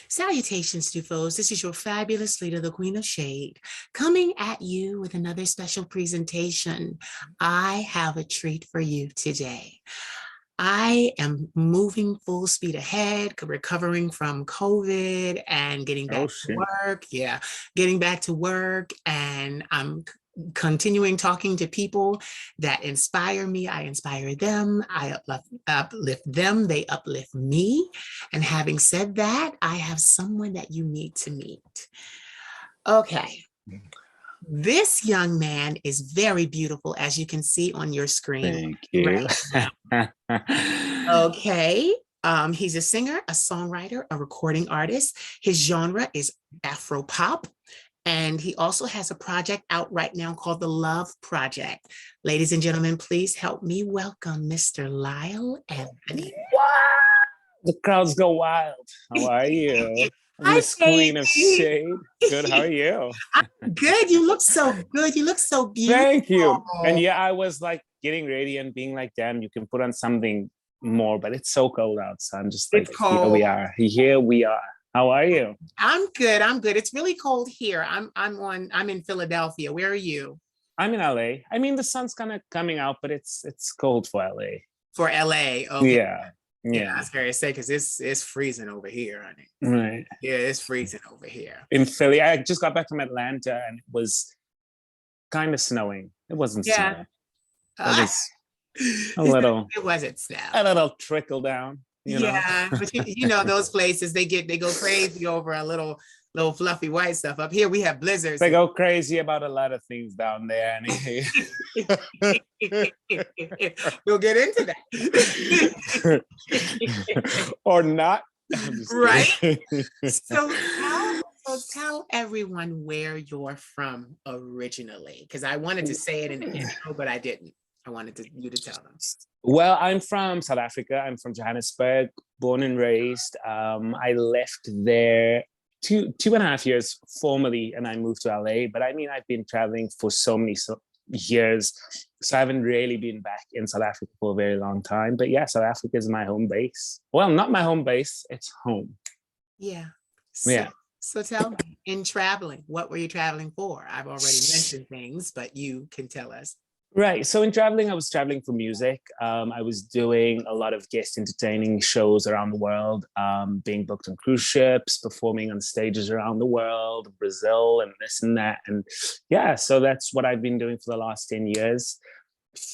Salutations to foes. This is your fabulous leader, the Queen of Shade, coming at you with another special presentation. I have a treat for you today. I am moving full speed ahead, recovering from COVID and getting Oh back to shit. work. Yeah, getting back to work. And I'm continuing talking to people that inspire me. I inspire them. I uplift them. They uplift me. And having said that, I have someone that you need to meet. Okay. This young man is very beautiful, as you can see on your screen Thank you. right now. Okay. He's a singer, a songwriter, a recording artist. His genre is Afropop. And he also has a project out right now called the Love Project. Ladies and gentlemen, please help me welcome Mr. Lyle Anthony. The crowds go wild. How are you? Hi, Miss Queen of baby. Shade. Good. How are you? I'm good. You look so good. You look so beautiful. Thank you. And yeah, I was like getting ready and being like, damn, you can put on something more, but it's so cold out. So I'm just like, It's here we cold. are. Here we are. How are you? I'm good. I'm good. It's really cold here. I'm in Philadelphia. Where are you? I'm in LA. I mean, the sun's kind of coming out, but it's cold for LA. For LA. Okay. Yeah. Yeah, Yeah. that's fair to say because it's freezing over here, honey. Right. Yeah, it's freezing over here. In Philly, I just got back from Atlanta and it was kind of snowing. It wasn't Yeah. snow. It was It wasn't snow. a little trickle down, you know. Yeah, but you know those places they go crazy over a little fluffy white stuff. Up here we have blizzards. They go crazy about a lot of things down there. We'll get into that. Or not. Right. So tell everyone where you're from originally, because I wanted to say it in the intro, but I didn't. I wanted you to tell them. Well, I'm from South Africa. I'm from Johannesburg, born and raised. I left there two and a half years formally, and I moved to LA. But I mean, I've been traveling for so many years, so I haven't really been back in South Africa for a very long time. But yeah, South Africa is my home base. Well, not my home base; it's home. Yeah. Yeah. So tell me, in traveling, what were you traveling for? I've already mentioned things, but you can tell us. Right. So in traveling, I was traveling for music. I was doing a lot of guest entertaining shows around the world, being booked on cruise ships, performing on stages around the world, Brazil, and this and that. And yeah, so that's what I've been doing for the last 10 years,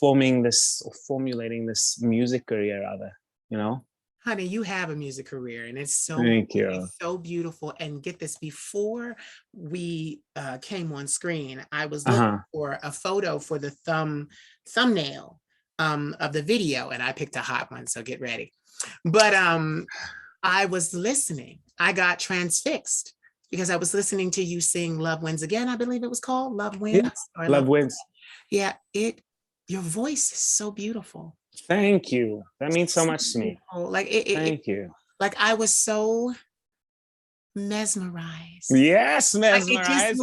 formulating this music career, rather, you know? Honey, you have a music career and it's Thank you. It's so beautiful. And get this, before we came on screen, I was looking for a photo for the thumbnail of the video, and I picked a hot one, so get ready. But I was listening. I got transfixed because I was listening to you sing Love Wins Again, I believe it was called Love Wins. Yeah, or Love Wins. Yeah, your voice is so beautiful. Thank you. That means so much to me. Thank you. Like I was so mesmerized. Yes, mesmerized.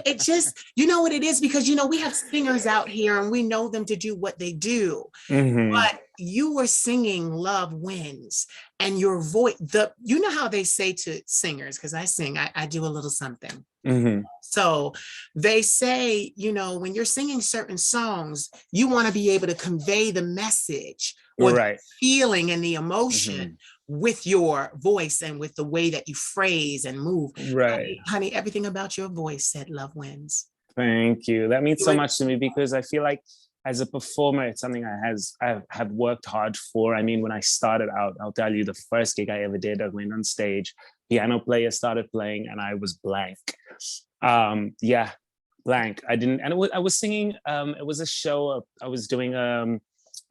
It just, you know what it is, because you know we have singers out here and we know them to do what they do. But you were singing Love Wins, and your voice, you know how they say to singers, because I sing, I do a little something. So they say, you know, when you're singing certain songs, you want to be able to convey the message or the feeling and the emotion with your voice and with the way that you phrase and move. Right. Honey, everything about your voice said Love Wins. Thank you. That means so much to me, because I feel like as a performer, it's something I have worked hard for. I mean, when I started out, I'll tell you, the first gig I ever did, I went on stage, piano player started playing, and I was blank. Yeah, blank. I didn't, and I was singing, it was a show, I was doing a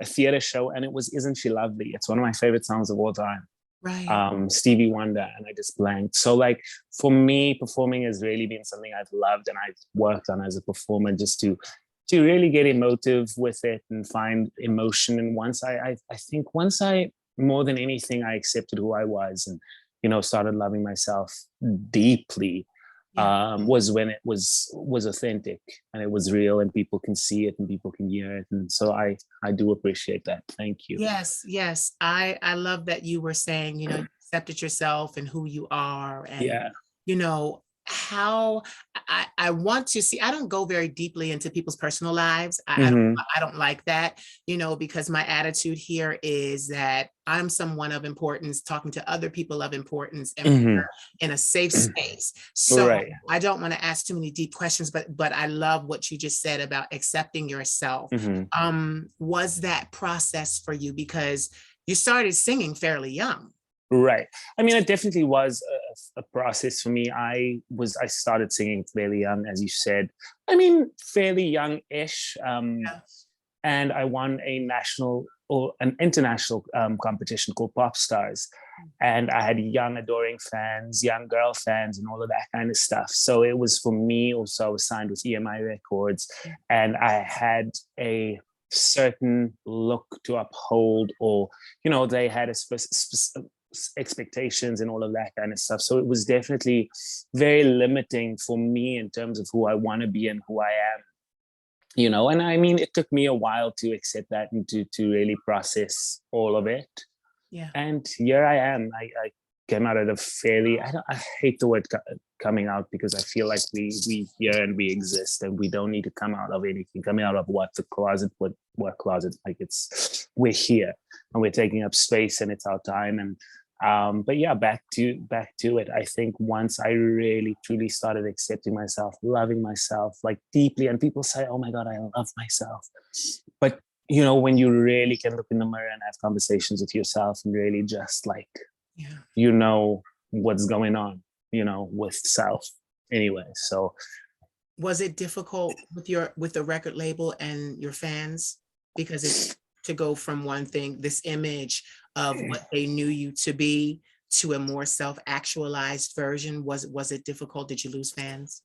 theater show, and it was Isn't She Lovely? It's one of my favorite songs of all time. Right. Stevie Wonder, and I just blanked. So like for me, performing has really been something I've loved and I've worked on as a performer, just to really get emotive with it and find emotion. And once I think more than anything, I accepted who I was and, you know, started loving myself deeply, was when it was authentic and it was real and people can see it and people can hear it. And so I do appreciate that. Thank you. Yes. I love that you were saying, you know, accepted yourself and who you are, and Yeah. you know how I want to see. I don't go very deeply into people's personal lives. Mhm. I don't like that, you know, because my attitude here is that I'm someone of importance talking to other people of importance, and Mhm. we're in a safe space. So Right. I don't want to ask too many deep questions, but I love what you just said about accepting yourself. Mhm. Was that process for you, because you started singing fairly young? Right. I mean, it definitely was a process for me. I started singing fairly young, as you said. I mean, fairly young-ish. Yeah. And I won a national or an international competition called Pop Stars. And I had young adoring fans, young girl fans, and all of that kind of stuff. So it was for me. Also, I was signed with EMI Records, and I had a certain look to uphold, or they had a expectations and all of that kind of stuff. So it was definitely very limiting for me in terms of who I want to be and who I am. And I mean, it took me a while to accept that and to really process all of it. Yeah. And here I am. I came out of a fairly, I hate the word coming out, because I feel like we here and we exist, and we don't need to come out of anything. Coming out of what? The closet? What closet? Like, we're here and we're taking up space, and it's our time. And but yeah, back to it. I think once I really truly started accepting myself, loving myself like deeply, and people say, "Oh my God, I love myself," but when you really can look in the mirror and have conversations with yourself, and really just like, Yeah. what's going on, with self. Anyway, so Was it difficult with the record label and your fans, because it's to go from one thing, this image of what they knew you to be, to a more self-actualized version? Was it difficult? Did you lose fans?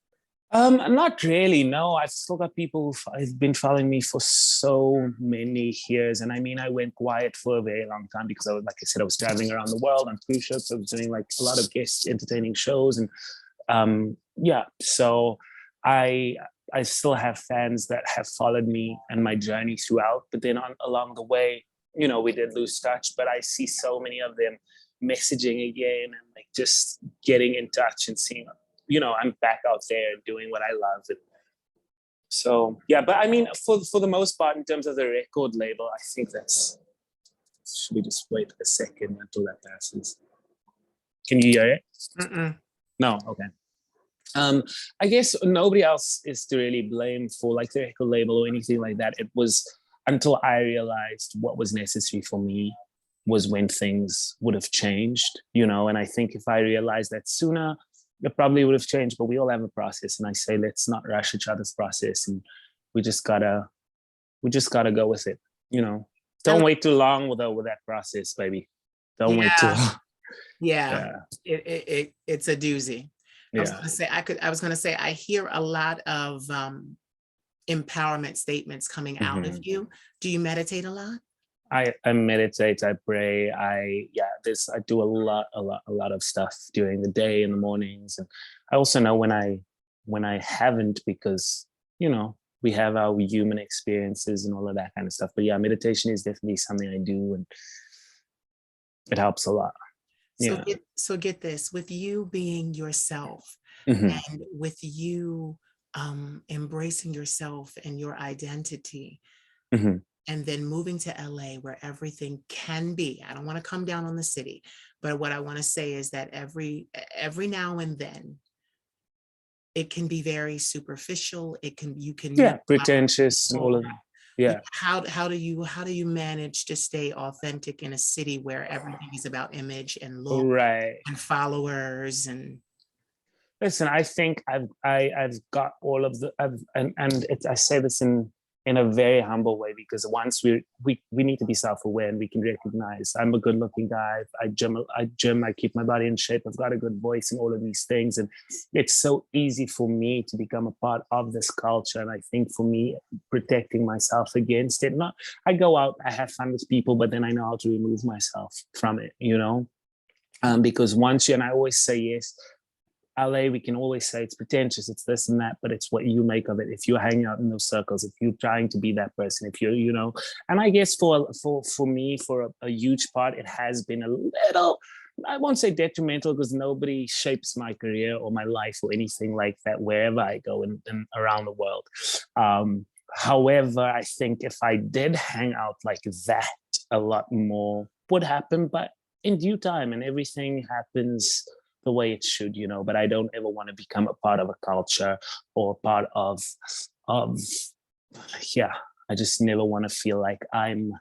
not really. No, I've still got people who've been following me for so many years, and I mean, I went quiet for a very long time because like I said, I was traveling around the world on cruise ships. I was doing like a lot of guest entertaining shows, and yeah. So I I still have fans that have followed me and my journey throughout. But then along the way, we did lose touch. But I see so many of them messaging again and like just getting in touch and seeing, I'm back out there doing what I love. And so yeah, but I mean, for the most part, in terms of the record label, I think that's. Should we just wait a second until that passes? Can you hear it? Mm-mm. No. Okay. I guess nobody else is to really blame for like the record label or anything like that. It was until I realized what was necessary for me was when things would have changed, and I think if I realized that sooner, it probably would have changed. But we all have a process, and I say let's not rush each other's process, and we just gotta go with it. Don't wait too long with that process, baby. Don't wait too Yeah, long. yeah. Yeah, It's a doozy. yeah. I was gonna say, I hear a lot of empowerment statements coming out of Mhm. you. Do you meditate a lot? I meditate, I pray, I do a lot of stuff during the day in the mornings. And I also know when I haven't, because, we have our human experiences and all of that kind of stuff. But yeah, meditation is definitely something I do, and it helps a lot. So Yeah. get this, with you being yourself, Hmm. and with you embracing yourself and your identity, Hmm. and then moving to LA where everything can be. I don't want to come down on the city, but what I want to say is that every now and then it can be very superficial. You can meet Yeah, a lot of pretentious and all people. of that. Yeah. How do you manage to stay authentic in a city where everything is about image and look Right. and followers and Listen, I think I've got all of the and I say this in a very humble way, because once we need to be self-aware, and we can recognize I'm a good-looking guy. I gym, I keep my body in shape. I've got a good voice and all of these things, and it's so easy for me to become a part of this culture. And I think for me, protecting myself against it, not I go out, I have fun with people, but then I know how to remove myself from it. Because once and I always say yes. LA, we can always say it's pretentious, it's this and that, but it's what you make of it. If you're hanging out in those circles, if you're trying to be that person, if and I guess for me, for a huge part, it has been a little I won't say detrimental because nobody shapes my career or my life or anything like that wherever I go and around the world. However, I think if I did hang out like that, a lot more would happen, but in due time, and everything happens the way it should, you know. But I don't ever want to become a part of a culture or part of yeah. I just never want to feel like I'm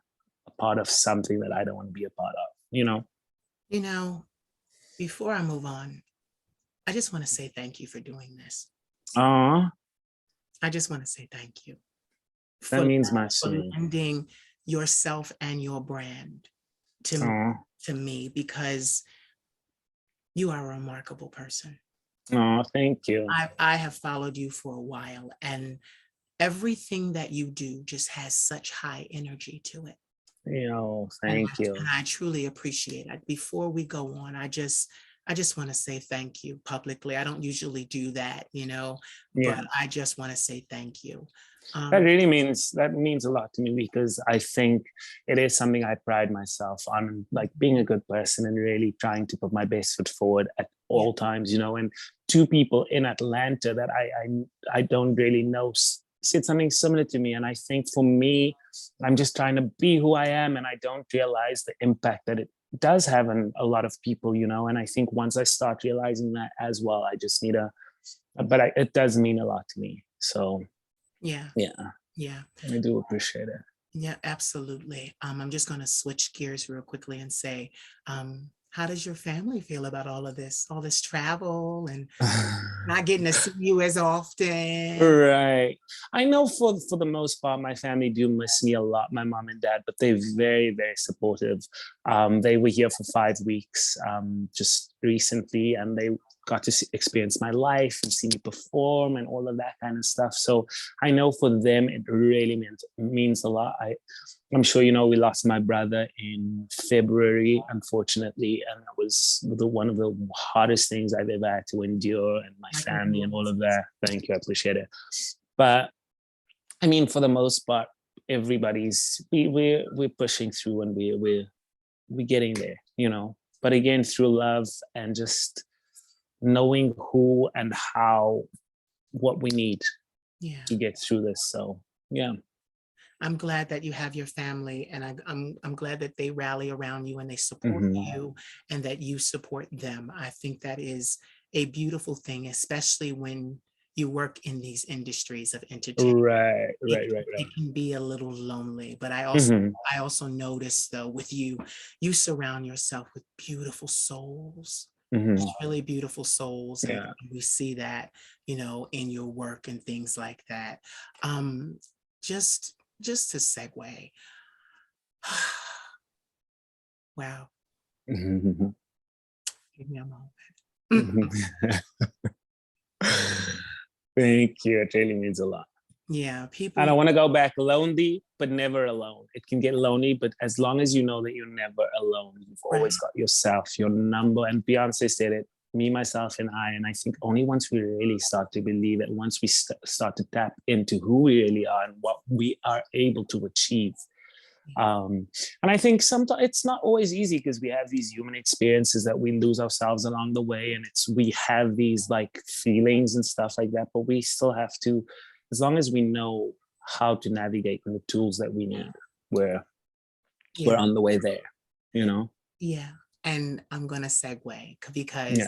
a part of something that I don't want to be a part of, you know. You know, before I move on, I just want to say thank you for doing this. Uh, I just want to say thank you that for, means much to for me. lending yourself and your brand to me, because you are a remarkable person. Oh, thank you. I have followed you for a while, and everything that you do just has such high energy to it. You know, And thank you. I truly appreciate it. Before we go on, I just want to say thank you publicly. I don't usually do that, you know, Yeah. but I just want to say thank you. That really means a lot to me, because I think it is something I pride myself on, like being a good person and really trying to put my best foot forward at all times, you know. And two people in Atlanta that I don't really know said something similar to me, and I think for me, I'm just trying to be who I am, and I don't realize the impact that it does have on a lot of people, you know. And I think once I start realizing that as well, I just need it does mean a lot to me. So yeah, I do appreciate it. yeah, absolutely. I'm just going to switch gears real quickly and say, how does your family feel about all this travel and not getting to see you as often? Right. I know for the most part, my family do miss me a lot, my mom and dad, but they're very, very supportive. They were here for 5 weeks just recently, and they got to experience my life and see me perform and all of that kind of stuff. So I know for them, it really means a lot. I'm sure you know we lost my brother in February, unfortunately, and that was one of the hardest things I've ever had to endure, and my family and all of that. Thank you, I appreciate it. But I mean, for the most part, we're pushing through, and we're getting there, you know. But again, through love and just knowing who and how, what we need to get through this. So yeah. I'm glad that you have your family, and I'm glad that they rally around you and they support you, and that you support them. I think that is a beautiful thing, especially when you work in these industries of entertainment. Right. It can be a little lonely, but I also notice, though, with you surround yourself with beautiful souls. Really beautiful souls. Yeah. And we see that, you know, in your work and things like that. Just to segue. Wow. Give me a moment. Thank you. It really means a lot. Yeah, people. I don't want to go back lonely, but never alone. It can get lonely, but as long as you know that you're never alone, you've always got yourself, your number. And Beyonce said it, me, myself, and I. And I think only once we really start to believe it, once we start to tap into who we really are and what we are able to achieve. And I think sometimes it's not always easy, because we have these human experiences that we lose ourselves along the way, and we have these like feelings and stuff like that, but we still have to, as long as we know how to navigate with the tools that we need, we're on the way there, you know? Yeah. And I'm going to segue, because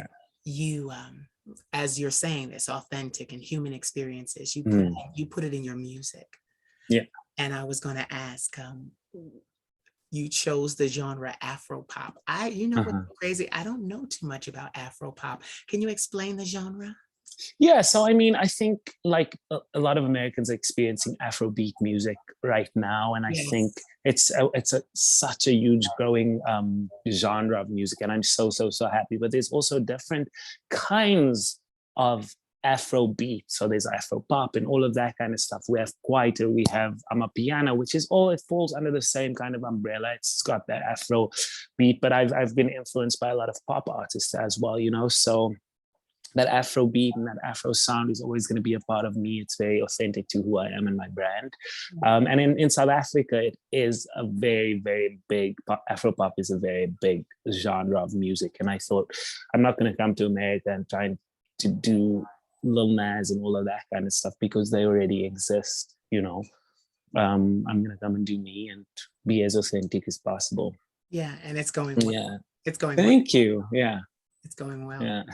you, as you're saying this, authentic and human experiences, you put it in your music. Yeah. And I was going to ask, you chose the genre Afropop. What's crazy? I don't know too much about Afropop. Can you explain the genre? Yeah, so I mean, I think like a lot of Americans are experiencing Afrobeat music right now, and I think it's such a huge growing genre of music, and I'm so happy. But there's also different kinds of Afrobeat. So there's Afropop and all of that kind of stuff. We have Kwaito, we have Amapiano, which is it falls under the same kind of umbrella. It's got that Afro beat, but I've been influenced by a lot of pop artists as well, you know. So that Afro beat and that Afro sound is always going to be a part of me. It's very authentic to who I am and my brand. And in South Africa, it is a very, very big, Afropop is a very big genre of music. And I thought, I'm not going to come to America and try to do Lil Nas and all of that kind of stuff because they already exist, you know. I'm going to come and do me and be as authentic as possible. Yeah, and it's going well. Yeah. It's going Thank you. Yeah. It's going well. Yeah.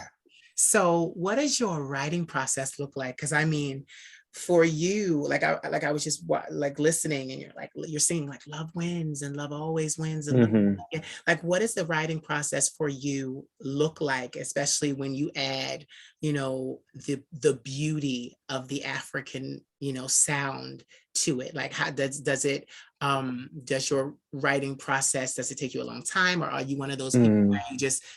So what does your writing process look like? Because I mean, for you, like I was just like listening, and you're singing like love wins and love always wins, and like what does the writing process for you look like, especially when you add, you know, the beauty of the African, you know, sound to it? Like how does it does your writing process, does it take you a long time, or are you one of those people where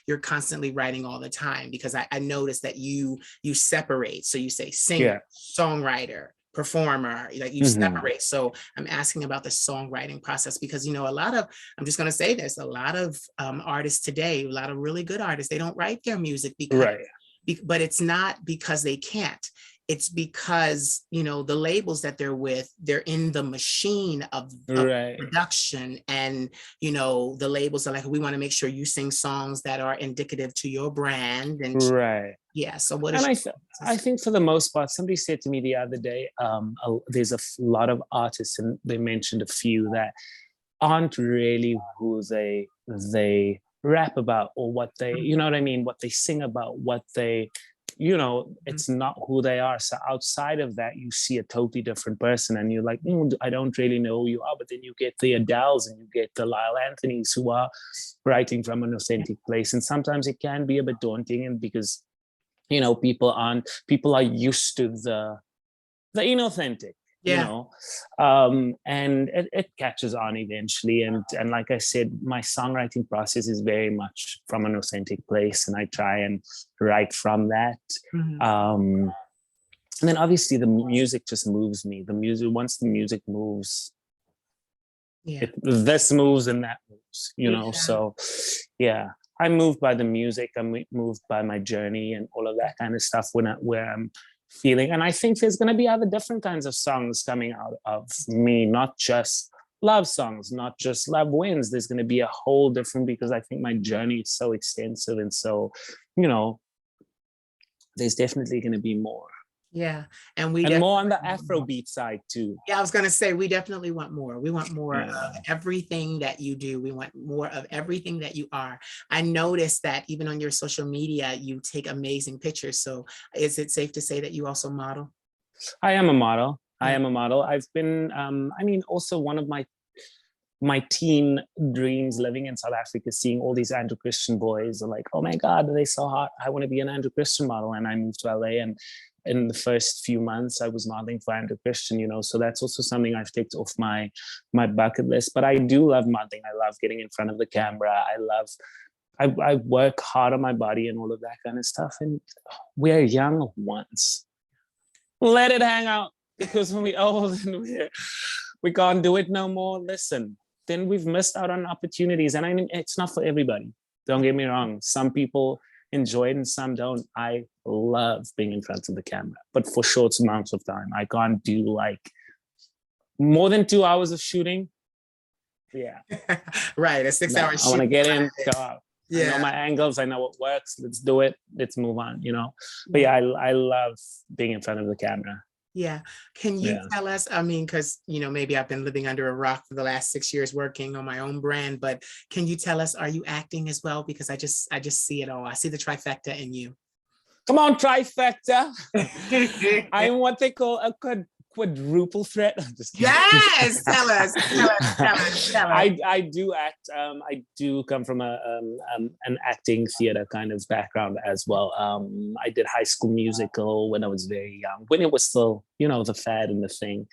you're constantly writing all the time? Because I noticed that you separate, so you say singer, songwriter, performer, like you separate. So I'm asking about the songwriting process because, you know, I'm just going to say this, a lot of artists today, a lot of really good artists, they don't write their music because but it's not because they can't. It's because, you know, the labels that they're with, they're in the machine of production, and, you know, the labels are like, we want to make sure you sing songs that are indicative to your brand. And yeah, so what is I think for the most part, somebody said to me the other day, there's a lot of artists, and they mentioned a few that aren't really who they rap about, or what they, you know what I mean, what they sing about, what they, you know, it's not who they are. So outside of that, you see a totally different person, and you're like, I don't really know who you are. But then you get the Adeles and you get the Lyle Anthonys who are writing from an authentic place. And sometimes it can be a bit daunting, and because, you know, people are used to the inauthentic, you know, and it catches on eventually. And like I said, my songwriting process is very much from an authentic place, and I try and write from that. And then obviously the music just moves me. The music, once the music moves, this moves and that moves, you know. So yeah, I'm moved by the music. I'm moved by my journey and all of that kind of stuff where I'm feeling. And I think there's going to be other different kinds of songs coming out of me, not just love songs, not just love wins. There's going to be a whole different, because I think my journey is so extensive, and so, you know, there's definitely going to be more. Yeah. And more on the Afrobeat side too. Yeah, I was going to say, we definitely want more. We want more of everything that you do. We want more of everything that you are. I noticed that even on your social media, you take amazing pictures. So is it safe to say that you also model? I am a model. I've been, I mean, also one of my teen dreams living in South Africa, seeing all these Andrew Christian boys are like, oh my God, they're so hot. I want to be an Andrew Christian model. And I moved to LA, and in the first few months I was modeling for Andrew Christian, you know, so that's also something I've ticked off my bucket list. But I do love modeling. I love getting in front of the camera. I work hard on my body and all of that kind of stuff. And we're young once. Let it hang out, because when we're old and we can't do it no more, listen, then we've missed out on opportunities. And I mean, it's not for everybody. Don't get me wrong. Some people enjoy it and some don't. I love being in front of the camera, but for short amounts of time. I can't do like more than 2 hours of shooting. Yeah. Right. A 6 hour shoot. I want to get in, go out. I know my angles. I know what works. Let's do it. Let's move on, you know. But yeah, I love being in front of the camera. Yeah. Can you tell us, I mean, because, you know, maybe I've been living under a rock for the last 6 years working on my own brand, but can you tell us, are you acting as well? Because I just see it all. I see the trifecta in you. Come on, trifecta. I'm what they call a quadruple threat. I'm just kidding. Yes, tell us. I do act. I do come from an acting theater kind of background as well. I did High School Musical when I was very young, when it was still, you know, the fad and the thing.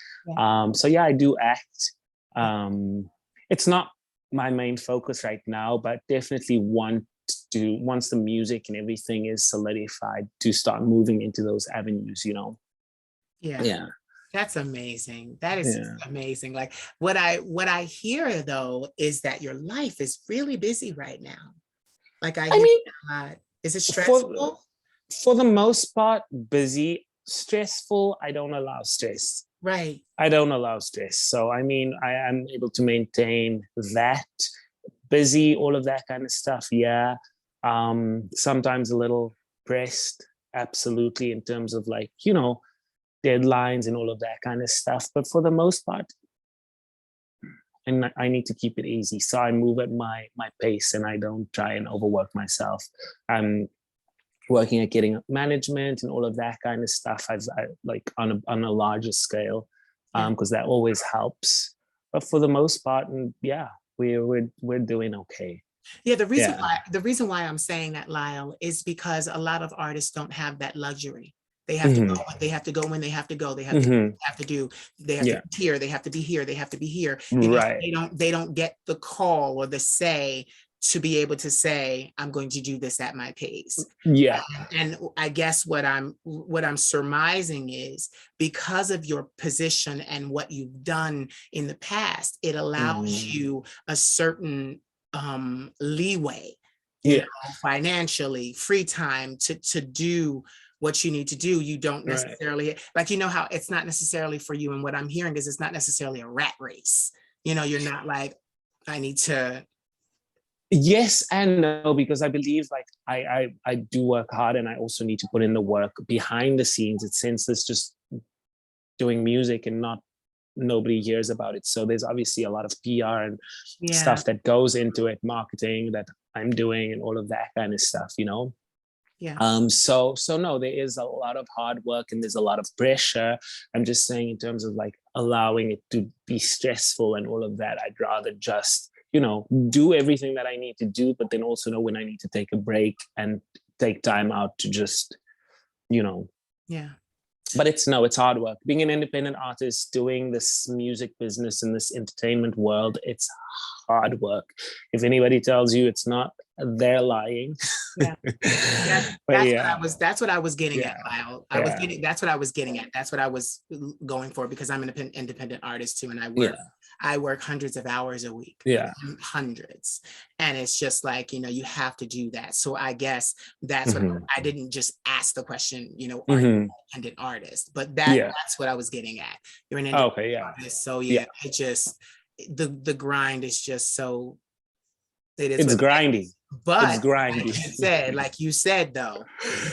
So yeah, I do act. It's not my main focus right now, but definitely once the music and everything is solidified, to start moving into those avenues, you know. Yeah. That's amazing. That is amazing. Like what I hear though is that your life is really busy right now. Like I mean, is it stressful? For the most part, busy. Stressful, I don't allow stress. Right. I don't allow stress. So, I mean, I am able to maintain that. Busy, all of that kind of stuff. Yeah. Sometimes a little pressed, absolutely, in terms of like, deadlines and all of that kind of stuff. But for the most part, and I need to keep it easy. So I move at my pace and I don't try and overwork myself. I'm working at getting up management and all of that kind of stuff. I like on a larger scale, because that always helps. But for the most part, and yeah, we're doing okay. Yeah, the reason Yeah. why the reason why I'm saying that, Lyle, is because a lot of artists don't have that luxury. They have to go, they have to go when they have to go. They have to do, they have to Yeah. be here, they have to be here, they have to be here. Right. They don't get the call or the say to be able to say, I'm going to do this at my pace. Yeah. And I guess what I'm surmising is, because of your position and what you've done in the past, it allows you a certain leeway, you know, financially, free time to do what you need to do. You don't necessarily, like, you know how it's not necessarily for you, and what I'm hearing is it's not necessarily a rat race. You know, you're not like, I need to. Yes and no, because I believe like I do work hard, and I also need to put in the work behind the scenes. It's since it's just doing music and nobody hears about it. So there's obviously a lot of PR and stuff that goes into it, marketing that I'm doing and all of that kind of stuff, Yeah. So no, there is a lot of hard work and there's a lot of pressure. I'm just saying, in terms of like allowing it to be stressful and all of that, I'd rather just, do everything that I need to do, but then also know when I need to take a break and take time out to just, Yeah. But it's hard work. Being an independent artist, doing this music business in this entertainment world, it's hard work. If anybody tells you it's not, they're lying. Yeah. That's what I was getting at, Lyle. That's what I was getting at. That's what I was going for, because I'm an independent artist too, and I work hundreds of hours a week. Yeah. Hundreds. And it's just like, you have to do that. So I guess that's what I didn't just ask the question, are you an independent artist? But that's what I was getting at. You're an independent artist. So it just, the grind is just so, it's grindy. But it's grindy. like you said, though,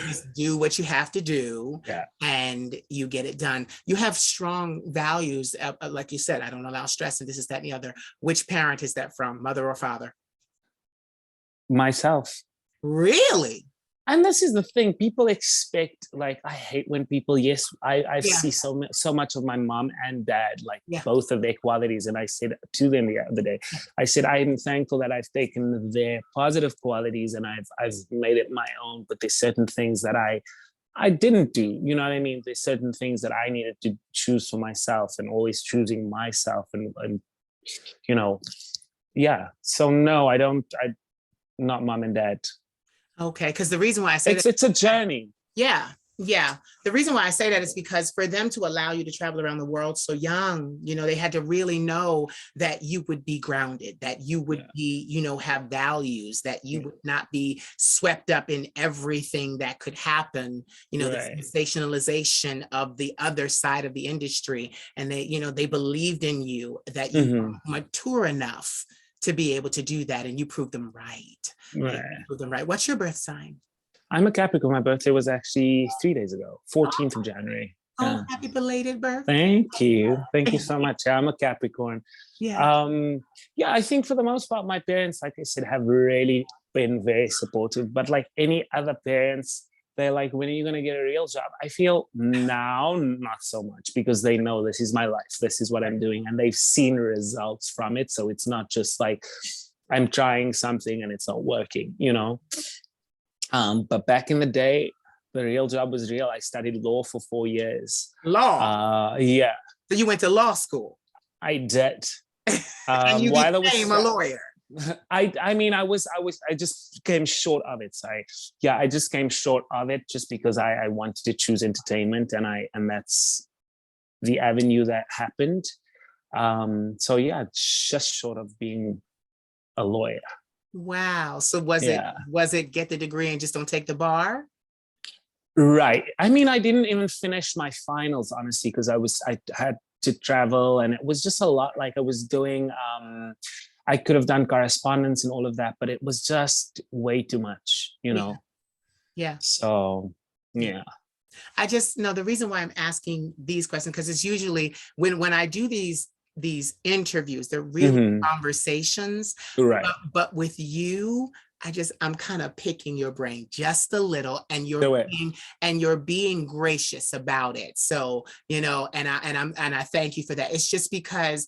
just do what you have to do, and you get it done. You have strong values, like you said. I don't allow stress, and this is that and the other. Which parent is that from, mother or father? Myself. Really? And this is the thing, people expect, like, I hate when people, I see so much of my mom and dad, like both of their qualities. And I said to them the other day, I said, I'm thankful that I've taken their positive qualities and I've made it my own, but there's certain things that I didn't do, you know what I mean? There's certain things that I needed to choose for myself, and always choosing myself and So no, I'm not mom and dad. Okay, because the reason why I say it's a journey. Yeah. The reason why I say that is because for them to allow you to travel around the world so young, they had to really know that you would be grounded, that you would be, have values, that you would not be swept up in everything that could happen, the sensationalization of the other side of the industry. And they believed in you, that you were mature enough to be able to do that, and you proved them right. What's your birth sign? I'm a Capricorn. My birthday was actually 3 days ago, 14th of January. Happy belated birthday. Thank you so much. I'm a Capricorn. I think for the most part, my parents, like I said, have really been very supportive. But like any other parents, they're like, when are you going to get a real job? I feel now not so much, because they know this is my life. This is what I'm doing. And they've seen results from it. So it's not just like I'm trying something and it's not working, But back in the day, the real job was real. I studied law for 4 years. Law? Yeah. So you went to law school? I did. And you became a lawyer? I just came short of it. I just came short of it just because I wanted to choose entertainment, and that's the avenue that happened. Just short of being a lawyer. Wow. So was it get the degree and just don't take the bar? Right. I mean, I didn't even finish my finals, honestly, because I had to travel and it was just a lot. Like I was doing, I could have done correspondence and all of that, but it was just way too much, you Yeah. know? Yeah. So, Yeah. yeah. I just know the reason why I'm asking these questions, because it's usually when I do these interviews, they're really Mhm. conversations. Right. But with you, I'm kind of picking your brain just a little, and Do it. you're being gracious about it. So, and I thank you for that. It's just because,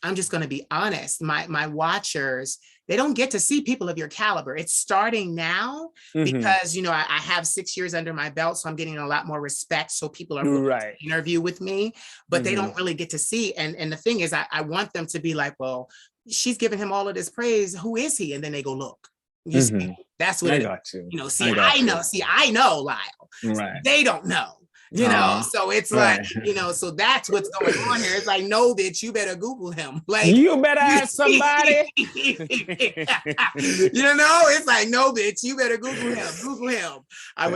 I'm just going to be honest. My watchers, they don't get to see people of your caliber. It's starting now Mhm. because I have 6 years under my belt, so I'm getting a lot more respect. So people are willing Right. to interview with me, but they Mhm. don't really get to see. And the thing is, I want them to be like, well, she's giving him all of this praise. Who is he? And then they go look. You see, Mhm. that's what I it is. got you. See, I got I know. you. See, I know, Lyle. Right. They don't know. Aw. So it's like, Right. so that's what's going on here. It's like, no, bitch, you better Google him. Like, You better ask somebody. It's like, no, bitch, you better Google him. Google him. I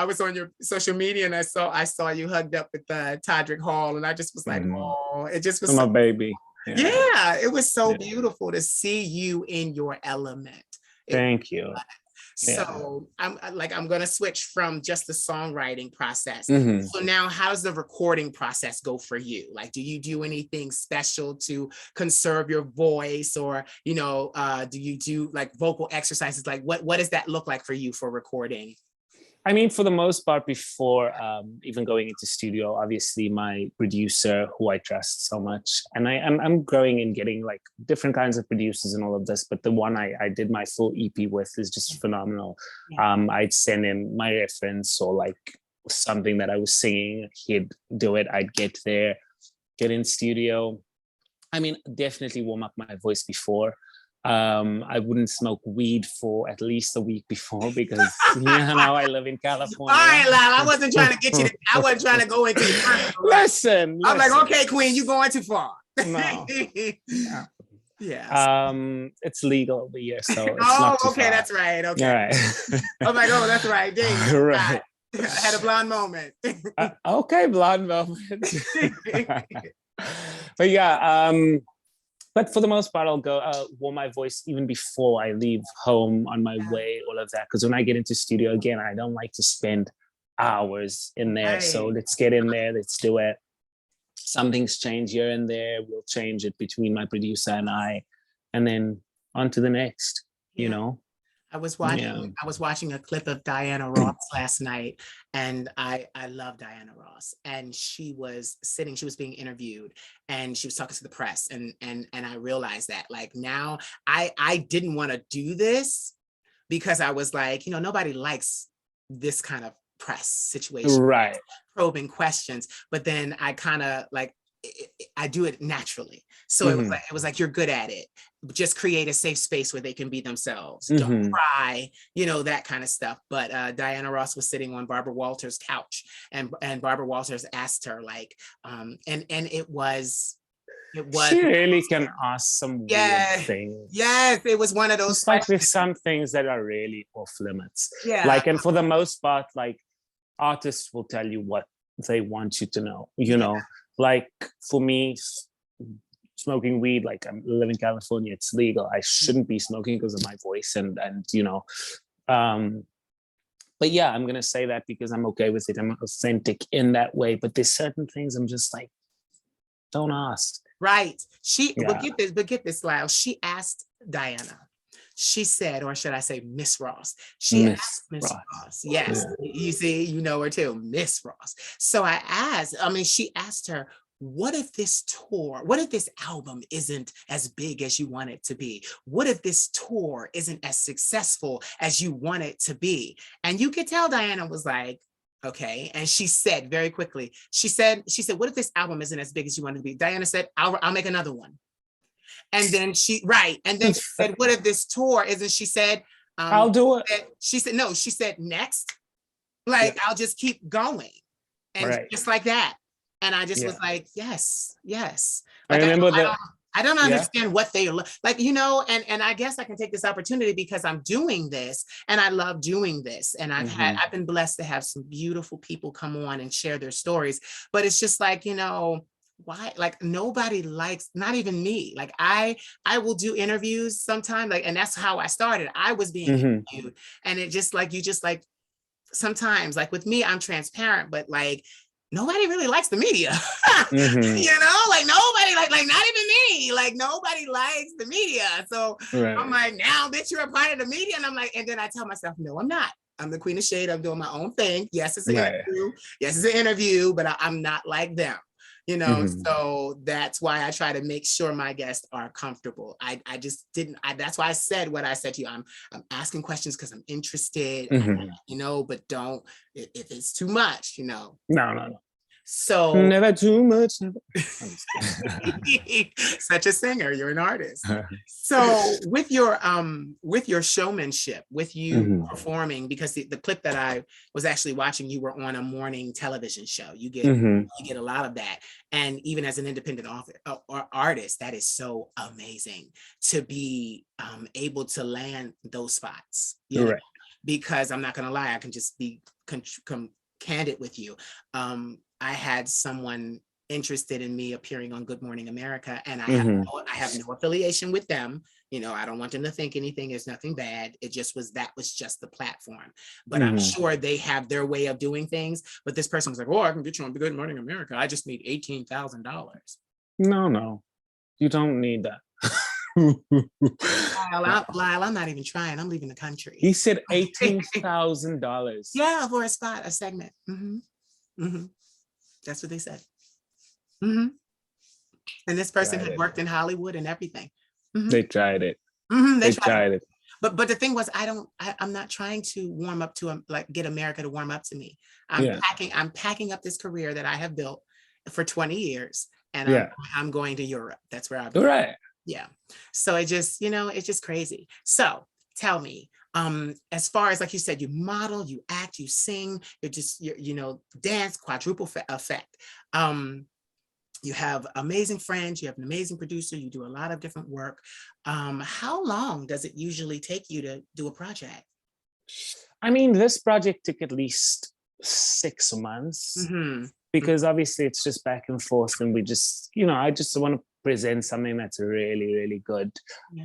was on your social media and I saw you hugged up with Todrick Hall, and I just was like, oh, it just was I'm so, a baby. yeah, it was so beautiful to see you in your element. Thank you. So I'm going to switch from just the songwriting process. Mhm. So now how does the recording process go for you? Like, do you do anything special to conserve your voice, or, do you do like vocal exercises? Like what does that look like for you for recording? I mean, for the most part, before even going into studio, obviously my producer, who I trust so much, and I'm growing and getting like different kinds of producers and all of this, but the one I did my full EP with is just phenomenal. I'd send him my reference or like something that I was singing, he'd do it. I'd get there, get in studio. I mean, definitely warm up my voice before. I wouldn't smoke weed for at least a week before because I live in California. All right, Lyle, I wasn't trying to get you. I wasn't trying to go into your personal life. Listen, I'm like, okay, Queen, you going too far. No. Yeah. It's legal over here, so it's not too okay, far. that's right. Okay. All right. I'm like, oh, that's right. Dang. Right. I had a blonde moment. Okay, blonde moment. But yeah, but for the most part, I'll go warm my voice even before I leave home on my way, all of that. Because when I get into studio again, I don't like to spend hours in there. Right. So let's get in there, let's do it. Something's changed here and there, we'll change it between my producer and I, and then on to the next, I was watching a clip of Diana Ross last night, and I love Diana Ross, and she was being interviewed, and she was talking to the press, and I realized that like now I didn't want to do this because I was like, nobody likes this kind of press situation, right? Probing questions, but then I kind of like I do it naturally. So it was like you're good at it. Just create a safe space where they can be themselves. Don't cry, that kind of stuff. But Diana Ross was sitting on Barbara Walters' couch, and Barbara Walters asked her like, and it was. She really can ask some weird things. Yes, it was one of those. It's like there's some things that are really off limits. Yeah. Like, and for the most part, like artists will tell you what they want you to know. Like for me, smoking weed, like I live in California, it's legal. I shouldn't be smoking because of my voice, and but yeah, I'm gonna say that because I'm okay with it. I'm authentic in that way. But there's certain things I'm just like, don't ask. Right. But get this, Lyle. She asked Diana. She said, or should I say Miss Ross? She asked Miss Ross. Yes. Yeah. You see, you know her too, Miss Ross. So she asked her, what if this album isn't as big as you want it to be? What if this tour isn't as successful as you want it to be? And you could tell Diana was like, okay. And she said very quickly, she said, what if this album isn't as big as you want it to be? Diana said, I'll make another one. And then she said, what if this tour isn't, she said, I'll do it. She said, no, she said, next, like, I'll just keep going. And just like that. And I just was like, yes. Like, I I don't Yeah. understand what they look like, you know, and I guess I can take this opportunity because I'm doing this and I love doing this. And I've been blessed to have some beautiful people come on and share their stories. But it's just like, you know, why, like nobody likes, not even me. Like I will do interviews sometime, like, and that's how I started. I was being interviewed. And it just like, you just like, sometimes like with me, I'm transparent, but like nobody really likes the media. You know, like nobody like not even me, like nobody likes the media. So Right. I'm like, now bitch, you're a part of the media. And I'm like, and then I tell myself, no, I'm not. I'm the queen of shade. I'm doing my own thing. Yes, it's an interview. Yes, it's an interview, but I'm not like them. You know, so that's why I try to make sure my guests are comfortable. I just didn't, that's why I said what I said to you. I'm asking questions because I'm interested, you know, but don't, if it's too much, you know. No. So never too much. Never. Such a singer, you're an artist. So with your showmanship, with you performing, because the clip that I was actually watching, you were on a morning television show. You get a lot of that. And even as an independent artist, that is so amazing to be able to land those spots. You know? Because I'm not gonna lie, I can just be candid with you. I had someone interested in me appearing on Good Morning America, and I have no affiliation with them. You know, I don't want them to think anything. It's nothing bad. It just was, that was just the platform. But I'm sure they have their way of doing things. But this person was like, oh, I can get you on Good Morning America. I just need $18,000. No, you don't need that. Lyle, I'm not even trying. I'm leaving the country. He said $18,000. Yeah, for a spot, a segment. That's what they said. And this person had worked in Hollywood and everything. They tried it. They tried it. But the thing was, I'm not trying to warm up to like get America to warm up to me. I'm packing up this career that I have built for 20 years, and I'm going to Europe. That's where I'm going. Right. Yeah. So it just, you know, it's just crazy. So tell me, as far as, like you said, you model, you act, you sing, you're you know, dance, quadruple effect. You have amazing friends, you have an amazing producer, you do a lot of different work. How long does it usually take you to do a project? I mean, this project took at least 6 months, because obviously it's just back and forth, and we just, you know, I just want to present something that's really, really good.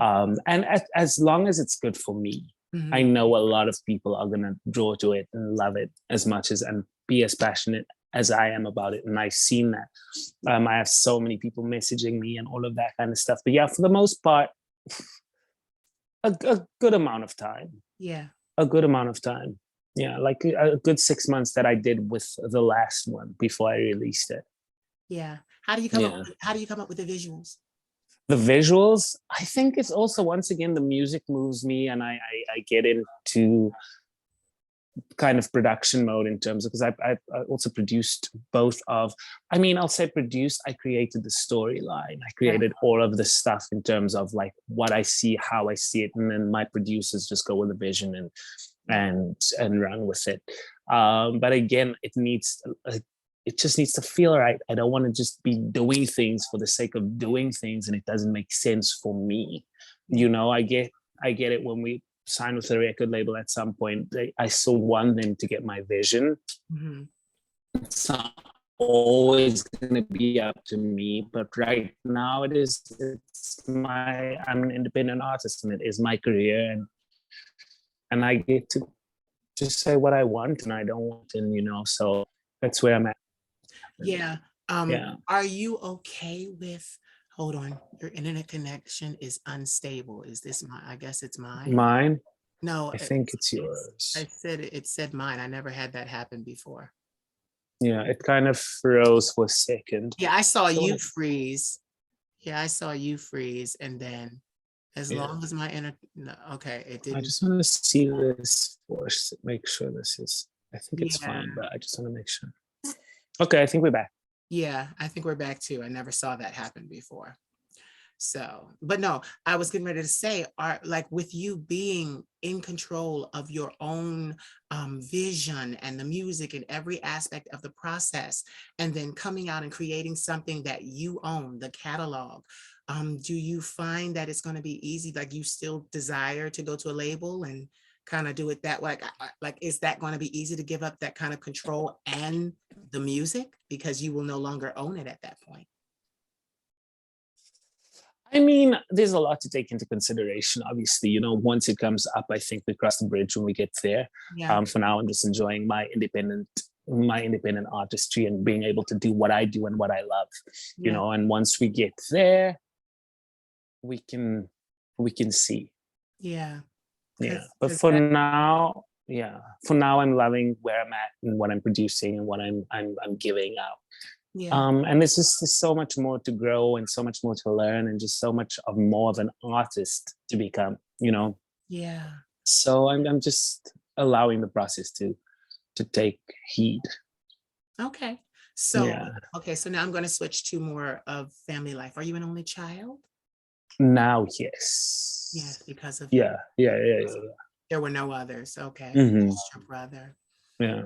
And as long as it's good for me, I know a lot of people are going to draw to it and love it as much as, and be as passionate as I am about it. And I've seen that. I have so many people messaging me and all of that kind of stuff. But yeah, for the most part, a good amount of time. Yeah. A good amount of time. Yeah, like a good 6 months that I did with the last one before I released it. Yeah. How do you come up with the visuals? The visuals, I think it's also, once again, the music moves me, and I get into kind of production mode in terms of, because I also produced both of, I mean, I'll say produced, I created the storyline. I created all of the stuff in terms of like what I see, how I see it, and then my producers just go with the vision and run with it. But again, it just needs to feel right. I don't want to just be doing things for the sake of doing things, and it doesn't make sense for me. You know, I get it when we sign with a record label at some point. I still want them to get my vision. It's not always going to be up to me, but right now I'm an independent artist, and it is my career, and I get to just say what I want and I don't want, and you know, so that's where I'm at. Yeah. Are you okay with, hold on, your internet connection is unstable. Is this mine? I guess it's mine. Mine? No, I think it's yours. It said mine. I never had that happen before. Yeah, it kind of froze for a second. Yeah, I saw you freeze. Yeah, I saw you freeze, and then as long as my internet, no, okay, it didn't. I just want to see this first, make sure this is, I think it's fine, but I just want to make sure. Okay, I think we're back. Yeah, I think we're back too. I never saw that happen before. So, but no, I was getting ready to say, like with you being in control of your own vision and the music and every aspect of the process, and then coming out and creating something that you own, the catalog. Do you find that it's going to be easy? Like you still desire to go to a label and kind of do it that way? Like, is that going to be easy to give up that kind of control and the music because you will no longer own it at that point? I mean, there's a lot to take into consideration. Obviously, once it comes up, I think we cross the bridge when we get there. Yeah. For now, I'm just enjoying my independent artistry and being able to do what I do and what I love. Yeah. And once we get there, we can see. Yeah. Yeah. But for now, I'm loving where I'm at and what I'm producing and what I'm giving out. Yeah. And there's so much more to grow and so much more to learn and just so much of more of an artist to become, Yeah. So I'm just allowing the process to take heed. Okay. So, Yeah. okay. So now I'm going to switch to more of family life. Are you an only child? Now, yes. Yes, because of Yeah. there were no others. Okay. Mm-hmm. Just your brother. Yeah.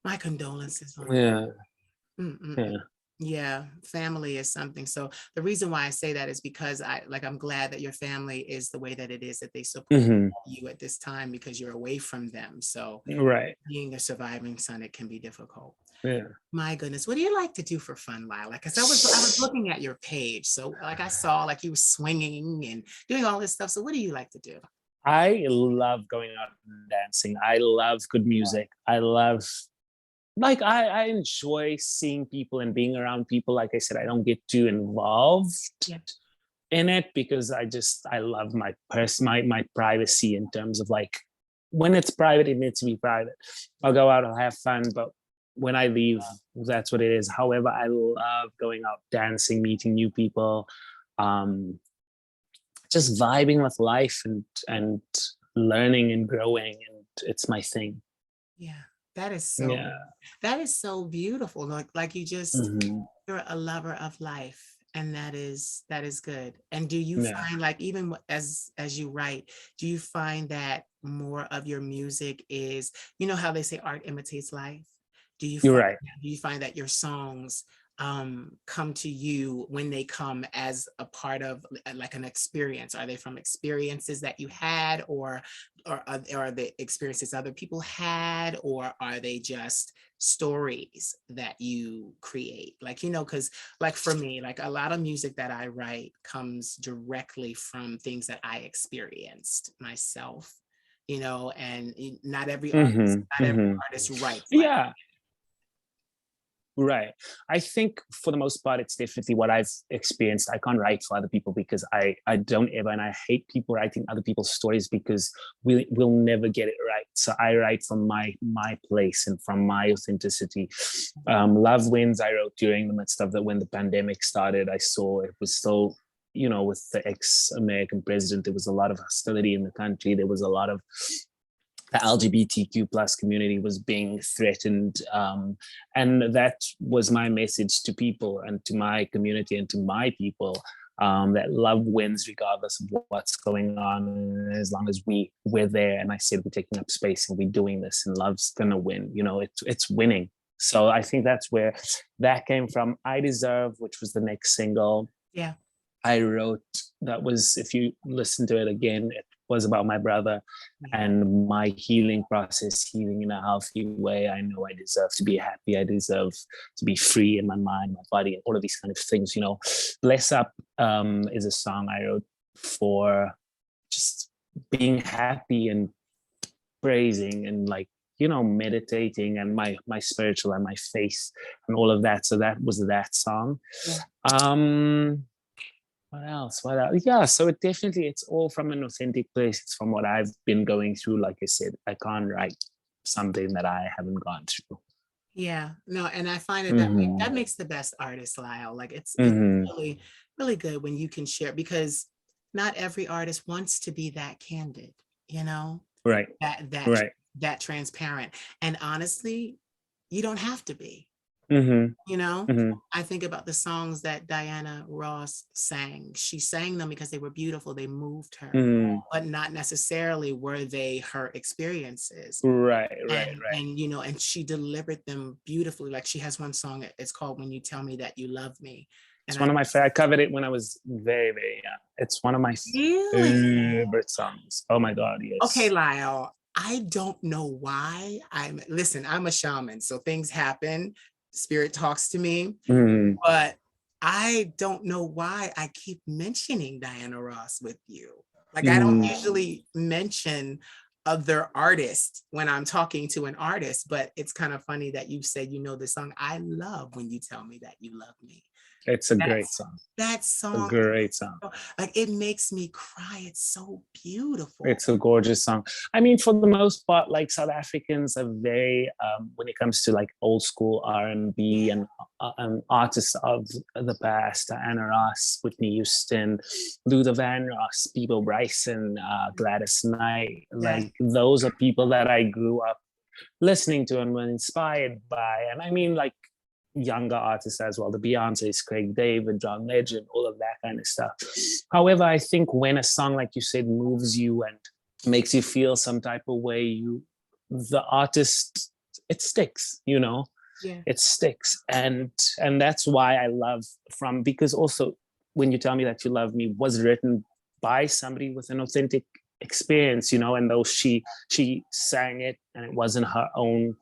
My condolences on Yeah. Mm-mm. Yeah. Yeah, family is something. So the reason why I say that is because I'm glad that your family is the way that it is, that they support Mm-hmm. you at this time because you're away from them. So Right. being a surviving son, it can be difficult. Yeah. My goodness, what do you like to do for fun, Lyle? Like, cause I was looking at your page, so like I saw like you were swinging and doing all this stuff. So what do you like to do? I love going out and dancing. I love good music. I love I enjoy seeing people and being around people. Like I said, I don't get too involved Yeah. in it because I love my privacy in terms of like when it's private, it needs to be private. I'll go out, I'll have fun, but when I leave, that's what it is. However, I love going out, dancing, meeting new people, just vibing with life and learning and growing, and it's my thing. Yeah. That is so Yeah. that is so beautiful. Like you just Mhm. you're a lover of life, and that is good. And do you Yeah. find like even as you write, do you find that more of your music is, you know how they say art imitates life? Do you You're find right. do you find that your songs come to you when they come as a part of like an experience? Are they from experiences that you had, or are they experiences other people had, or are they just stories that you create? Like, because like for me, like a lot of music that I write comes directly from things that I experienced myself, and not every artist, Mm-hmm. not every Mm-hmm. artist writes like. Yeah. Right. I think for the most part, it's definitely what I've experienced. I can't write for other people because I don't ever, and I hate people writing other people's stories because we'll never get it right. So I write from my place and from my authenticity. Love Wins, I wrote during the midst of when the pandemic started. I saw it was so, with the ex-American president, there was a lot of hostility in the country. There was a lot of the LGBTQ plus community was being threatened. And that was my message to people and to my community and to my people, that love wins regardless of what's going on. And as long as we're there, and I said we're taking up space and we're doing this, and love's gonna win, it's winning. So I think that's where that came from. I Deserve, which was the next single. Yeah. I wrote, that was, if you listen to it again, it was about my brother and my healing process, healing in a healthy way. I know I deserve to be happy. I deserve to be free in my mind, my body, and all of these kind of things. Bless Up is a song I wrote for just being happy and praising and meditating and my spiritual and my faith and all of that. So that was that song. Yeah. What else? Yeah, so it's all from an authentic place. It's from what I've been going through. Like I said, I can't write something that I haven't gone through. Yeah, no, and I find that Mm-hmm. that makes the best artist, Lyle. Like it's Mm-hmm. really, really good when you can share, because not every artist wants to be that candid, Right. that that Right. that transparent. And honestly, you don't have to be. Mm-hmm. Mm-hmm. I think about the songs that Diana Ross sang. She sang them because they were beautiful, they moved her, Mm-hmm. but not necessarily were they her experiences. Right. Right. and Right. and and she delivered them beautifully. Like she has one song, it's called When You Tell Me That You Love Me, It's And one of my favorite. I covered it when I was very, very young. It's one of my really, favorite songs. Oh my God, okay, yes. Lyle, I don't know why listen, I'm a shaman, so things happen. Spirit talks to me, Mm, but I don't know why I keep mentioning Diana Ross with you. Like, I don't mm. usually mention other artists when I'm talking to an artist, but it's kind of funny that you said you know the song. I love when you tell me that you love me. It's a great That's song. that A song, great song. like it makes me cry. It's so beautiful. It's a gorgeous song. I mean, for the most part, like South Africans are very, when it comes to like old school R&B and artists of the past, Anna Ross, Whitney Houston, Luther Vandross, Peebo Bryson, Gladys Knight. Yes. Like those are people that I grew up listening to and were inspired by. And I mean, like younger artists as well, the Beyonce's, Craig David, John Legend, all of that kind of stuff. However, I think when a song, like you said, moves you and makes you feel some type of way, the artist, it sticks, you know, Yeah. it sticks. And that's why I love because also when you tell me that you love me was written by somebody with an authentic experience, you know, and though she sang it and it wasn't her own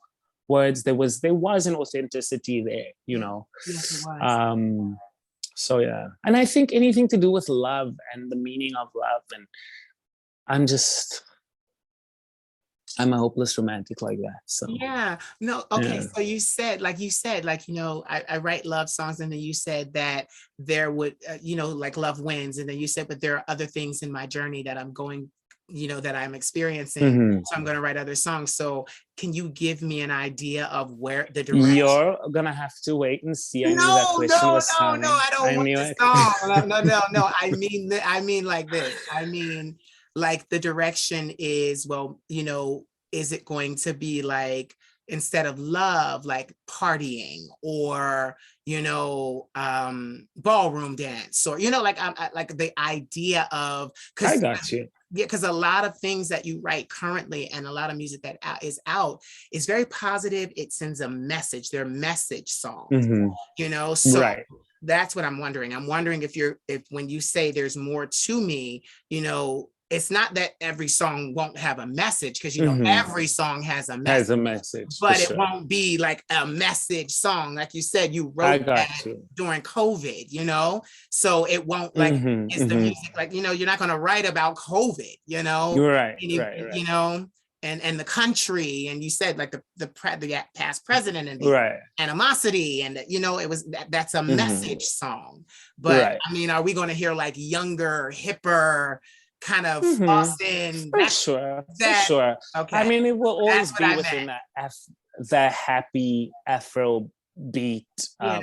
words, there was an authenticity there, you Yeah. know. Yes, it was. So yeah, and I think anything to do with love and the meaning of love, and i'm just I'm a hopeless romantic like that, so Yeah. No, okay. yeah. So you said, like, I write love songs, and then you said that there would, like love wins. And then you said, but there are other things in my journey that I'm going, that I'm experiencing. Mhm. So I'm going to write other songs. So can you give me an idea of where the direction? You're gonna have to wait and see. I knew that No, question no, was no, no. coming. I don't I want knew the it. song. No, no, no, no. I mean like this. I mean, like the direction is, well, is it going to be like, instead of love, like partying, or ballroom dance, or like like the idea of, I because got you. yeah, because a lot of things that you write currently, and a lot of music that is out, is very positive. It sends a message. They're message songs, Mhm. so Right. that's what I'm wondering. I'm wondering if when you say there's more to me, it's not that every song won't have a message, because Mhm. every song has a message, Has a message for but it sure. won't be like a message song. Like you said, you I wrote got that you. during COVID, so it won't, like, Mhm. it's the Mhm. music, like, you're not going to write about COVID, You're right. and Right. Right. and the country, and you said like the past president, and the Right. animosity, and it was that's a Mhm. message song. But Right. I mean, are we going to hear like younger, hipper kind of Mhm. Austin? For sure. For That sure. I Okay, mean, it will that's always what be I meant. within that happy Afro beat, Yeah,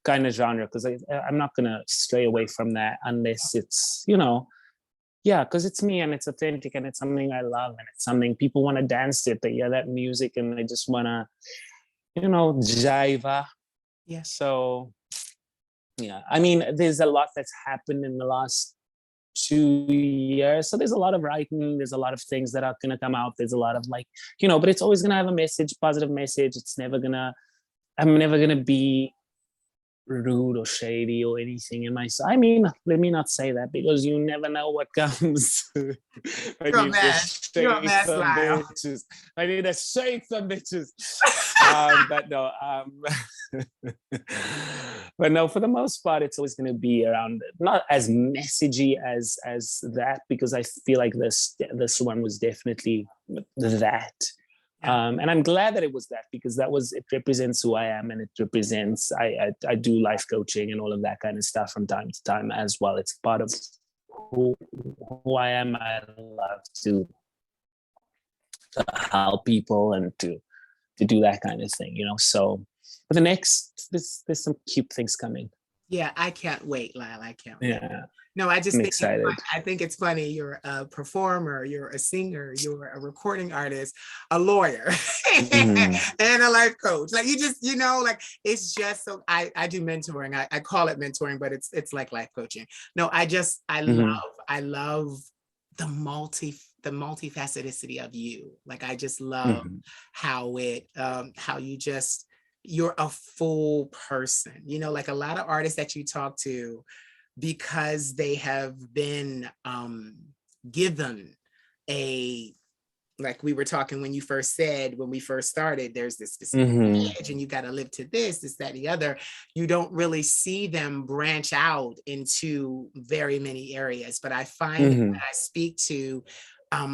kind of genre. Because I'm not gonna stray away from that unless it's, yeah, because it's me and it's authentic and it's something I love and it's something people want to dance to. They hear that music and they just wanna, jive. yeah, So yeah, I mean, there's a lot that's happened in the last 2 years. So there's a lot of writing, there's a lot of things that are gonna come out. There's a lot of like, but it's always gonna have a message, positive message. I'm never gonna be rude or shady or anything in my I mean, let me not say that, because you never know what comes when you're a you mess. just You're a shake mess, some Lyle. bitches. I need to shake some bitches. But no, but no, for the most part, it's always going to be around, not as messagey as that, because I feel like this one was definitely that. Yeah. And I'm glad that it was that, because it represents who I am, and it represents, I do life coaching and all of that kind of stuff from time to time as well. It's part of who I am. I love to help people and to do that kind of thing, So for the next, there's some cute things coming. Yeah, I can't wait, Lyle. I can't wait. Yeah, No, I just I'm think excited. I think it's funny. You're a performer, you're a singer, you're a recording artist, a lawyer, Mhm. and a life coach. Like, you just, like, it's just so I do mentoring. I call it mentoring, but it's like life coaching. No, Mhm. I love the multifaceticity of you. Like, I just love Mhm. how you just you're a full person. You know, like a lot of artists that you talk to, because they have been given a, like we were talking when you first said, when we first started, there's this specific edge and you got to live to this, that, the other. You don't really see them branch out into very many areas. But I find that when I speak to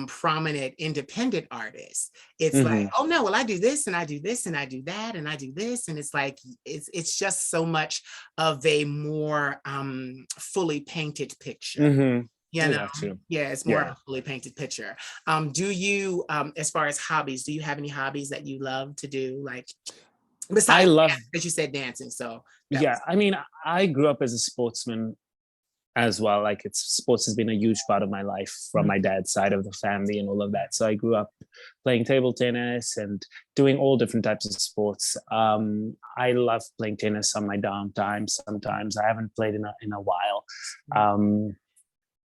prominent independent artists, it's like, oh no, well, I do this and I do this and I do that and I do this. And it's like, it's just so much of a more fully painted picture. You know, yeah, it's more of a fully painted picture. Do you, as far as hobbies, do you have any hobbies that you love to do? Like, besides, I love, as you said, dancing. So I mean, I grew up as a sportsman as well. Like, sports has been a huge part of my life from my dad's side of the family and all of that. So I grew up playing table tennis and doing all different types of sports. I love playing tennis on my downtime. Sometimes I haven't played in a while.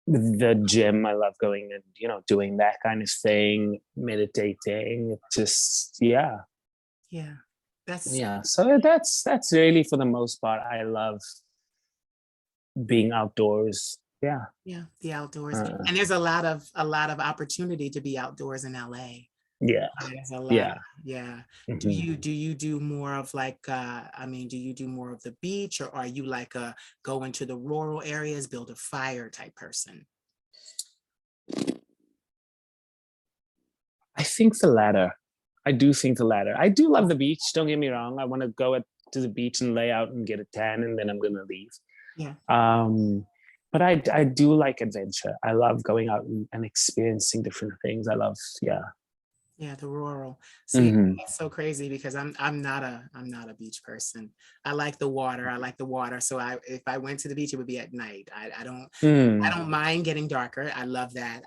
The gym, I love going and, you know, doing that kind of thing, meditating, just so that's really, for the most part, I love being outdoors. The outdoors. And there's a lot of opportunity to be outdoors in LA. There's a lot. Do you do more of like do you do more of the beach, or are you like a go into the rural areas, build a fire type person? I think the latter. I do think the latter. I do love the beach, don't get me wrong. I want to go to the beach and lay out and get a tan, and then I'm gonna leave. But I do like adventure. I love going out and experiencing different things. I love the rural. See, it's so crazy because I'm not a beach person. I like the water. So if I went to the beach, it would be at night. I don't mind getting darker. I love that.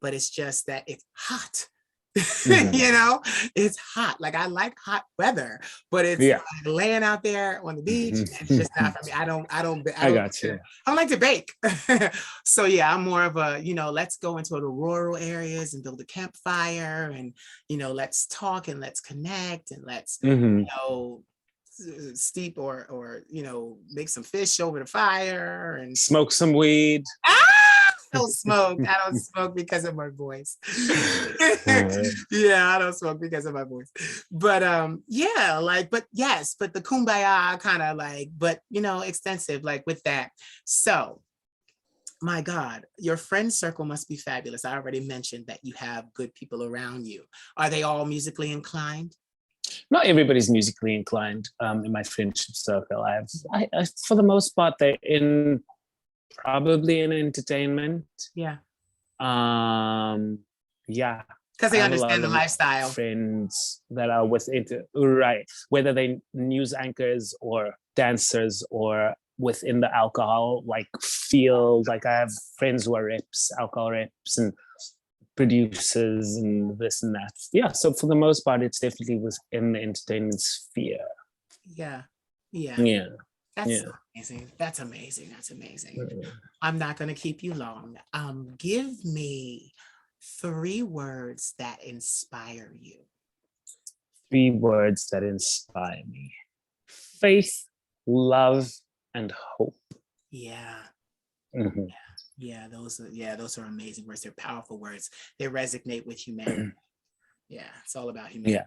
But it's just that it's hot. You know, it's hot. Like, I like hot weather, but it's like laying out there on the beach. It's just not for me. I don't like to bake. So I'm more of a, you know, let's go into the rural areas and build a campfire, and, you know, let's talk and let's connect and let's, you know, steep or you know, make some fish over the fire and smoke some weed. I don't smoke because of my voice. I don't smoke because of my voice. But but the kumbaya kind of like, but you know, extensive, like with that. So my God, your friend circle must be fabulous. I already mentioned that you have good people around you. Are they all musically inclined? Not everybody's musically inclined in my friendship circle. I for the most part, they're probably in entertainment. Because they understand the lifestyle. Friends that are with it, right? Whether they news anchors or dancers or within the alcohol like field. Like, I have friends who are reps, alcohol reps, and producers and this and that. So for the most part, it's definitely within the entertainment sphere. That's amazing. I'm not going to keep you long. Give me 3 words that inspire you. 3 words that inspire me: faith, love, and hope. Those are amazing words. They're powerful words. They resonate with humanity. It's all about humanity.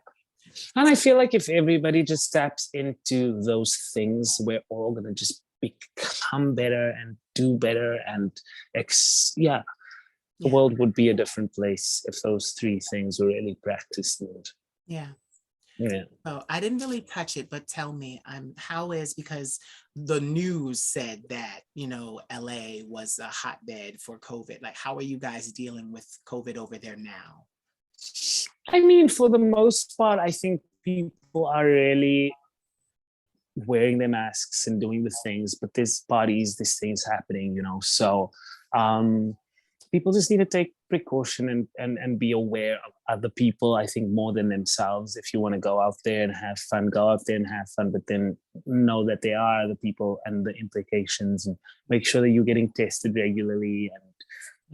And I feel like if everybody just taps into those things, we're all going to just become better and do better. And the world would be a different place if those 3 things were really practiced. So I didn't really touch it, but tell me, because the news said that, you know, LA was a hotbed for COVID. Like, how are you guys dealing with COVID over there now? I mean, for the most part, I think people are really wearing their masks and doing the things, but there's parties, there's things happening, you know. So people just need to take precaution and be aware of other people, I think, more than themselves. If you want to go out there and have fun, go out there and have fun, but then know that there are other people and the implications, and make sure that you're getting tested regularly and,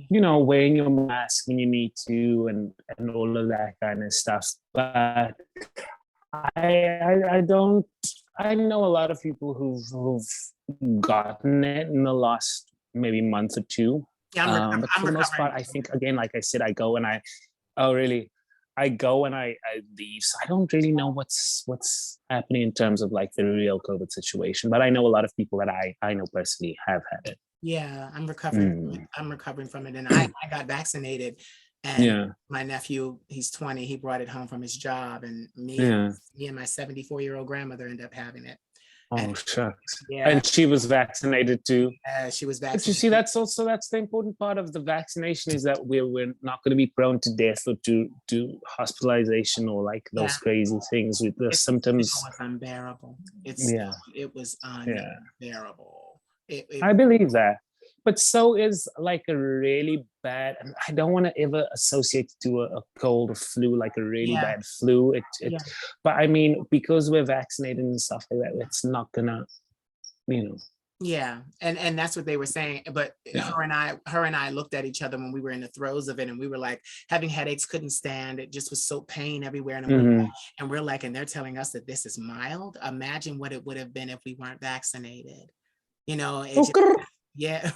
you know, wearing your mask when you need to and all of that kind of stuff. But I don't. I know a lot of people who've gotten it in the last maybe month or two. Yeah, But I'm for the most recovering. part, I think again, like I said, I go and I. Oh, really? I go and I leave. So I don't really know what's happening in terms of like the real COVID situation. But I know a lot of people that I know personally have had it. Yeah, I'm recovering from it. Mm. I'm recovering from it. And I got vaccinated, and Yeah. my nephew, he's 20, he brought it home from his job, and Yeah. me and my 74-year-old grandmother ended up having it. And Oh, shucks. yeah, And she was vaccinated too. she was But you see, vaccinated. that's the important part of the vaccination is that we're not going to be prone to death or to hospitalization or like Yeah, those crazy things with the it symptoms. was unbearable. Yeah. It was Yeah. unbearable. I believe that. But so is like a really bad, and I don't want to ever associate it to a cold or flu, like a really Yeah, bad flu. yeah. But I mean, because we're vaccinated and stuff like that, it's not gonna, you know. Yeah, and that's what they were saying. But Yeah. her and I looked at each other when we were in the throes of it, and we were like having headaches, couldn't stand it, just was so pain everywhere. And we're like, and they're telling us that this is mild. Imagine what it would have been if we weren't vaccinated. You know, it just, yeah.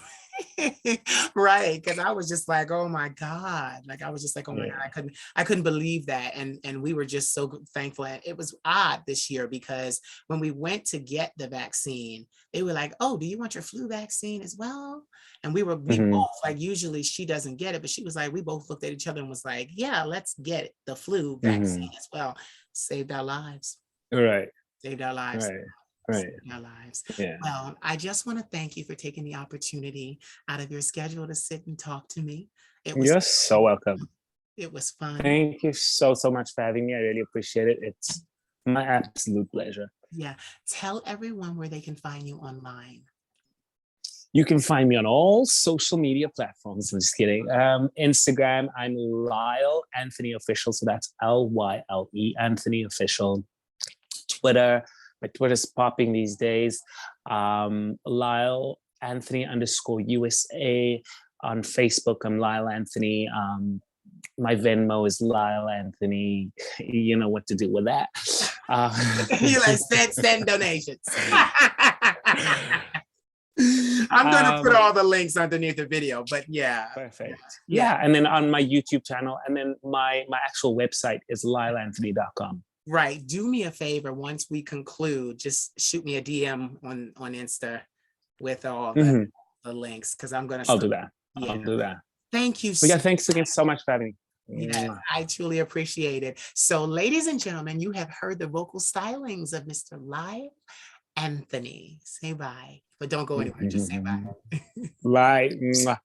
Right, because I was just like, oh my God, like I was just like, oh my God, I couldn't believe that. And we were just so thankful. And it was odd this year because when we went to get the vaccine, they were like, oh, do you want your flu vaccine as well? And we both, like, usually she doesn't get it, but she was like, we both looked at each other and was like, yeah, let's get the flu vaccine as well. Saved our lives. Right. Saved our lives. Right. Right. Our lives. Yeah. Well, I just want to thank you for taking the opportunity out of your schedule to sit and talk to me. You're so welcome. It was fun. Thank you so much for having me. I really appreciate it. It's my absolute pleasure. Yeah. Tell everyone where they can find you online. You can find me on all social media platforms. I'm just kidding. Instagram, I'm Lyle Anthony Official. So that's Lyle Anthony Official. Twitter, my Twitter's popping these days. Lyle Anthony _USA. On Facebook, I'm Lyle Anthony. My Venmo is Lyle Anthony. You know what to do with that. You like send donations. I'm going to put all the links underneath the video, but yeah. Perfect. Yeah. And then on my YouTube channel, and then my actual website is lyleanthony.com. Right. Do me a favor. Once we conclude, just shoot me a DM on Insta with all the links, because I'm going to. I'll do that. Yeah. I'll do that. Thank you. But yeah, thanks again so much for having me. Yeah, I truly appreciate it. So, ladies and gentlemen, you have heard the vocal stylings of Mr. Lyle Anthony. Say bye, but don't go anywhere. Just say bye. Bye.